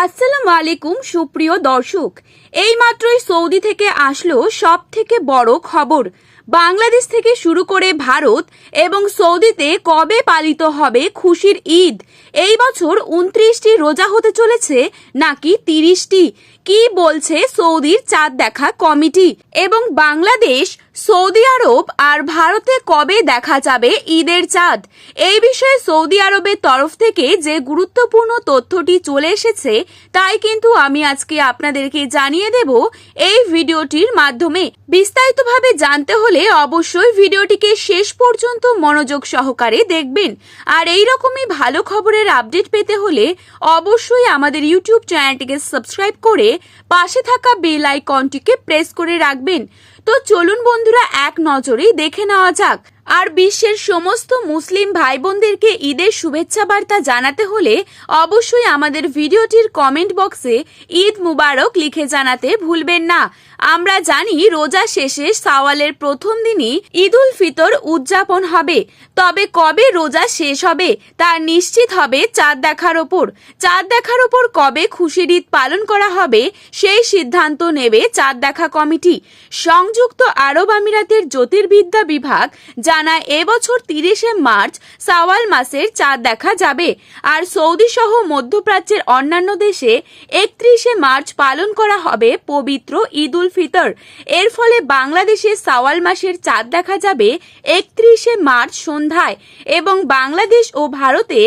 আসসালামু আলাইকুম সুপ্রিয় দর্শক, এই মাত্রই সৌদি থেকে আসলো সব থেকে বড় খবর। বাংলাদেশ থেকে শুরু করে ভারত এবং সৌদিতে কবে পালিত হবে খুশির ঈদ? এই বছর 29টি রোজা হতে চলেছে নাকি 30টি? কি বলছে সৌদির চাঁদ দেখা কমিটি? এবং বাংলাদেশ, সৌদি আরব আর ভারতে কবে দেখা যাবে ঈদের চাঁদ? এই বিষয়ে সৌদি আরবের তরফ থেকে যে গুরুত্বপূর্ণ তথ্যটি চলে এসেছে তাই কিন্তু আমি আজকে আপনাদেরকে জানিয়ে দেব এই ভিডিওটির মাধ্যমে। বিস্তারিতভাবে জানতে হলে অবশ্যই ভিডিওটিকে শেষ পর্যন্ত মনোযোগ সহকারে দেখবেন। আর এই রকমই ভালো খবরের আপডেট পেতে হলে অবশ্যই আমাদের ইউটিউব চ্যানেলটিকে সাবস্ক্রাইব করে পাশে থাকা বেল আইকনটিকে প্রেস করে রাখবেন। তো চলুন বন্ধুরা, এক নজরেই দেখে নেওয়া যাক। আর বিশ্বের সমস্ত মুসলিম ভাই বোনদেরকে ঈদের শুভেচ্ছা বার্তা জানাতে হলে অবশ্যই আমাদের ভিডিওটির কমেন্ট বক্সে ঈদ মুবারক লিখে জানাতে ভুলবেন না। আমরা জানি রোজা শেষে শাওয়ালের প্রথম দিনই ঈদ উল ফিতর উদযাপন হবে, তবে কবে রোজা শেষ হবে তা নিশ্চিত হবে চাঁদ দেখার ওপর। চাঁদ দেখার ওপর কবে খুশির ঈদ পালন করা হবে সেই সিদ্ধান্ত নেবে চাঁদ দেখা কমিটি। সংযুক্ত আরব আমিরাতের জ্যোতির্বিদ্যা বিভাগ জানায় এবছর 30শে মার্চ শাওয়াল মাসের চাঁদ দেখা যাবে। আর সৌদি সহ মধ্যপ্রাচ্যের অন্যান্য দেশে 31শে মার্চ পালন করা হবে পবিত্র ঈদ উল ফিতর। এর ফলে বাংলাদেশে শাওয়াল মাসের চাঁদ দেখা যাবে 31শে মার্চ সন্ধ্যায় এবং বাংলাদেশ ও ভারতে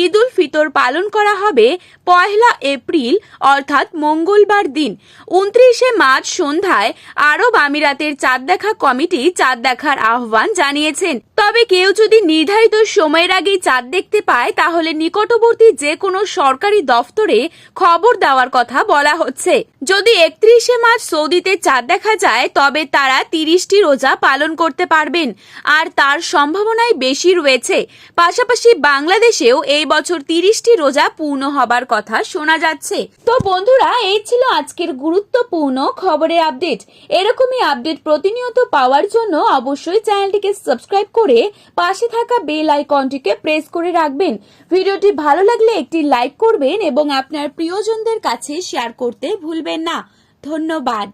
ঈদ উল ফিতর পালন করা হবে 1 এপ্রিল অর্থাৎ মঙ্গলবার দিন। 29শে মার্চ সন্ধ্যায় আরব আমিরাতের চাঁদ দেখা কমিটি চাঁদ দেখার আহ্বান জানিয়েছেন। তবে কেউ যদি নির্ধারিত সময়ের আগেই চাঁদ দেখতে পায় তাহলে নিকটবর্তী যে কোনো সরকারি দফতরে খবর দেওয়ার কথা বলা হচ্ছে। যদি 31শে মার্চ সৌদিতে চাঁদ দেখা যায় তবে তারা 30টি রোজা পালন করতে পারবেন আর তার সম্ভাবনাই বেশি রয়েছে। পাশাপাশি বাংলাদেশেও এই বছর 30টি রোজা পূর্ণ হবার কথা শোনা যাচ্ছে। তো বন্ধুরা, এই ছিল আজকের গুরুত্বপূর্ণ খবরের আপডেট। এরকমই আপডেট প্রতিনিয়ত পাওয়ার জন্য অবশ্যই চ্যানেলটিকে সাবস্ক্রাইব করে পাশে থাকা বেল আইকনটিকে প্রেস করে রাখবেন। ভিডিওটি ভালো লাগলে একটি লাইক করবেন এবং আপনার প্রিয়জনদের কাছে শেয়ার করতে ভুলবেন না। ধন্যবাদ।